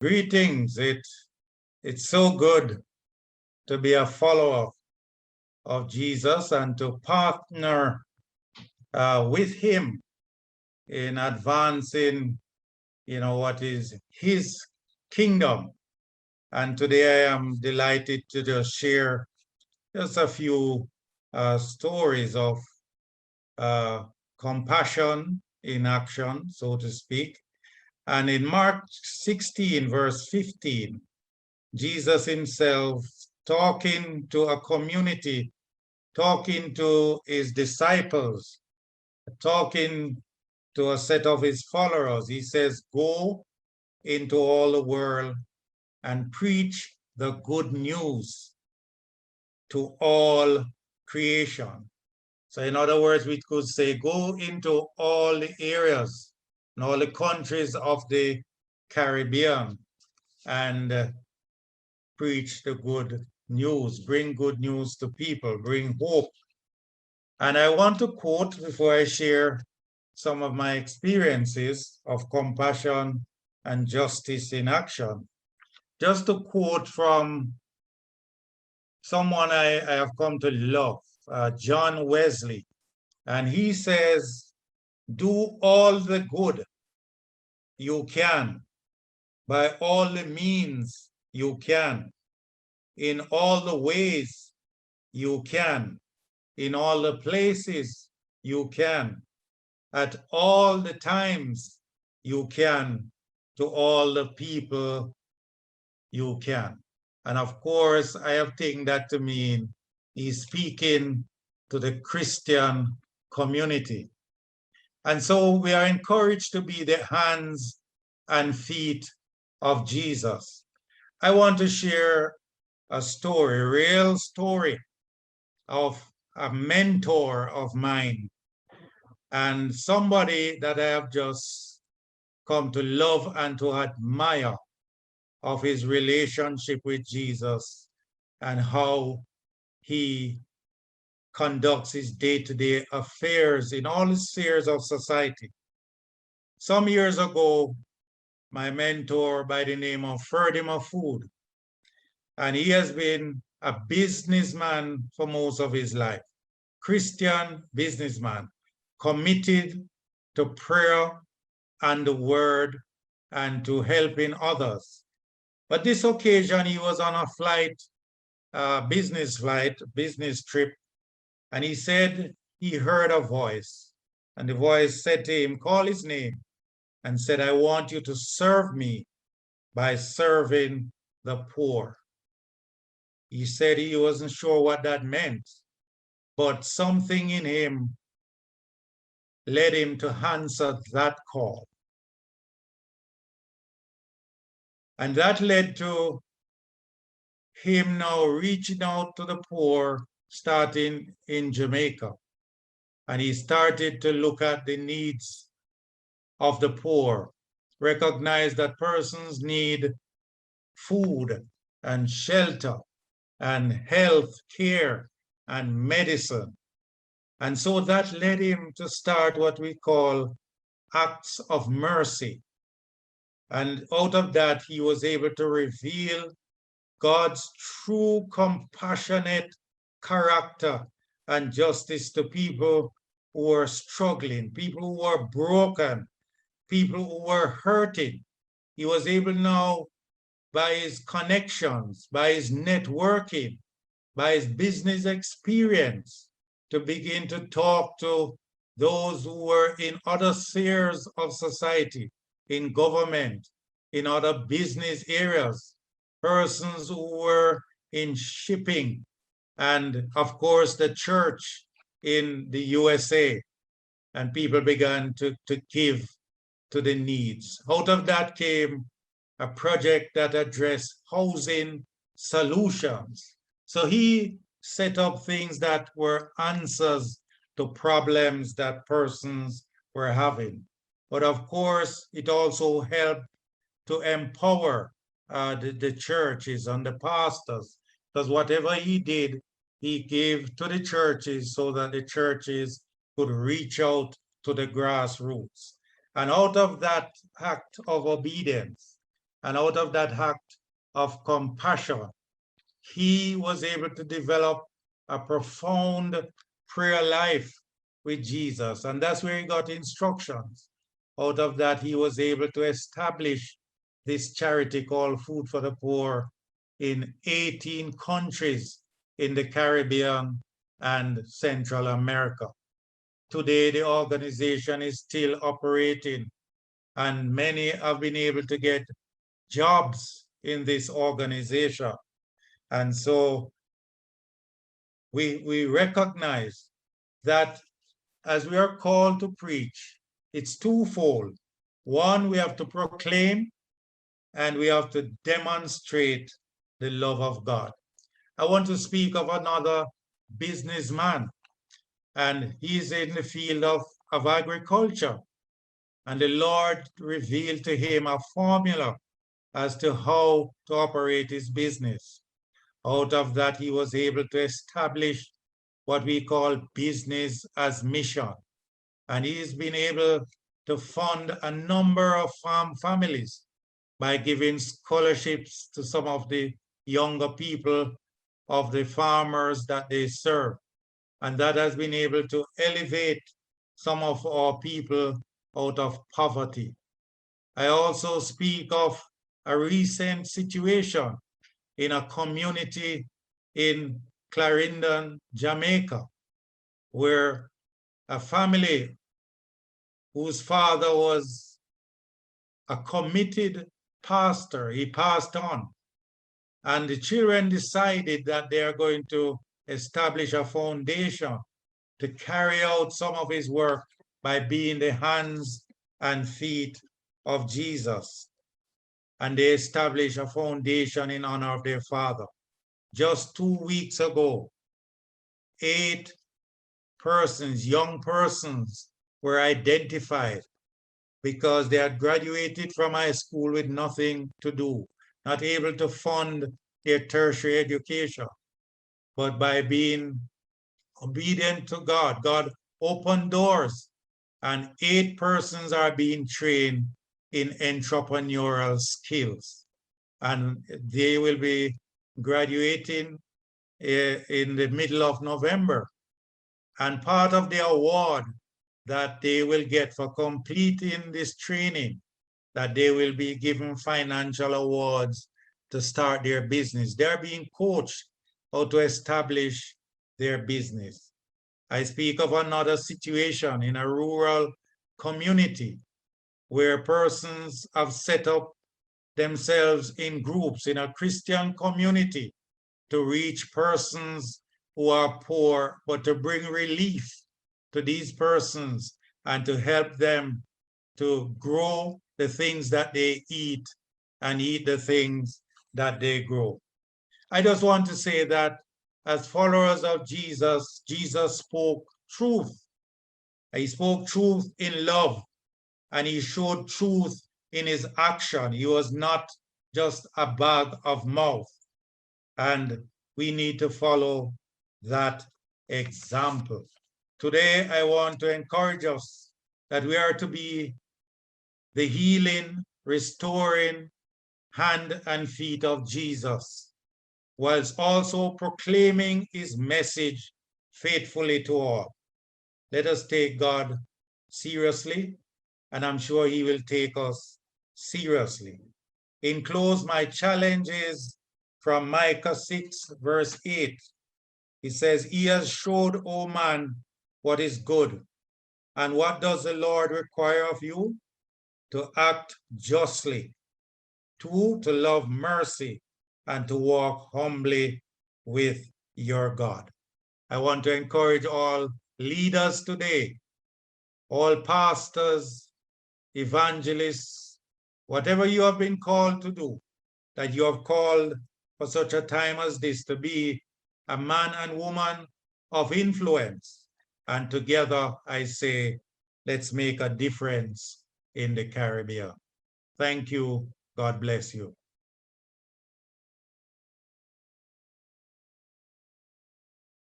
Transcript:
Greetings. It's so good to be a follower of Jesus and to partner with him in advancing, what is his kingdom. And today I am delighted to just share just a few stories of uh, compassion in action, so to speak. And in Mark 16, verse 15, Jesus himself talking to a community, talking to his disciples, talking to a set of his followers. He says, go into all the world and preach the good news to all creation. So in other words, we could say, go into all the areas and all the countries of the Caribbean and preach the good news, bring good news to people, bring hope. And I want to quote before I share some of my experiences of compassion and justice in action. Just to quote from someone I have come to love, John Wesley. And he says, do all the good you can by all the means you can, in all the ways you can, in all the places you can, at all the times you can, to all the people you can. And of course, I have taken that to mean he's speaking to the Christian community. And so we are encouraged to be the hands and feet of Jesus. I want to share a story, a real story of a mentor of mine and somebody that I have just come to love and to admire of his relationship with Jesus and how he conducts his day-to-day affairs in all spheres of society. Some years ago, my mentor by the name of Ferdy Mafood, and he has been a businessman for most of his life, Christian businessman, committed to prayer and the word and to helping others. But this occasion, he was on a flight, business trip, and he said he heard a voice. And the voice said to him, call his name, and said, I want you to serve me by serving the poor. He said he wasn't sure what that meant, but something in him led him to answer that call. And that led to him now reaching out to the poor, starting in Jamaica. And he started to look at the needs of the poor, recognize that persons need food and shelter and health care and medicine. And so that led him to start what we call acts of mercy. And out of that, he was able to reveal God's true compassionate character and justice to people who are struggling, people who are broken, people who were hurting. He was able now, by his connections, by his networking, by his business experience, to begin to talk to those who were in other spheres of society, in government, in other business areas, persons who were in shipping, and of course the church in the USA. And people began to give to the needs. Out of that came a project that addressed housing solutions. So he set up things that were answers to problems that persons were having. But of course, it also helped to empower the churches and the pastors, because whatever he did, he gave to the churches so that the churches could reach out to the grassroots. And out of that act of obedience, And out of that act of compassion, he was able to develop a profound prayer life with Jesus. And that's where he got instructions. Out of that, he was able to establish this charity called Food for the Poor in 18 countries in the Caribbean and Central America. Today, the organization is still operating, and many have been able to get jobs in this organization. And so we recognize that as we are called to preach, it's twofold. One, we have to proclaim, and we have to demonstrate the love of God. I want to speak of another businessman, and he's in the field of agriculture. And the Lord revealed to him a formula as to how to operate his business. Out of that, he was able to establish what we call business as mission. And he's been able to fund a number of farm families by giving scholarships to some of the younger people of the farmers that they serve. And that has been able to elevate some of our people out of poverty. I also speak of a recent situation in a community in Clarendon, Jamaica, where a family whose father was a committed pastor, he passed on, and the children decided that they are going to establish a foundation to carry out some of his work by being the hands and feet of Jesus. And they established a foundation in honor of their father. Just 2 weeks ago, 8 persons, young persons, were identified because they had graduated from high school with nothing to do, not able to fund their tertiary education. But by being obedient to God, God opened doors, and 8 persons are being trained in entrepreneurial skills. And they will be graduating in the middle of November. And part of the award that they will get for completing this training, that they will be given financial awards to start their business. They're being coached how to establish their business. I speak of another situation in a rural community where persons have set up themselves in groups in a Christian community to reach persons who are poor, but to bring relief to these persons and to help them to grow the things that they eat and eat the things that they grow. I just want to say that as followers of Jesus, Jesus spoke truth. He spoke truth in love, and he showed truth in his action. He was not just a bag of mouth. And we need to follow that example. Today, I want to encourage us that we are to be the healing, restoring hand and feet of Jesus, whilst also proclaiming his message faithfully to all. Let us take God seriously, and I'm sure he will take us seriously. In close, my challenge is from Micah 6, verse 8. He says, he has showed, O man, what is good. And what does the Lord require of you? To act justly, 2, to love mercy, and to walk humbly with your God. I want to encourage all leaders today, all pastors, evangelists, whatever you have been called to do, that you have called for such a time as this to be a man and woman of influence. And together, I say, let's make a difference in the Caribbean. Thank you. God bless you.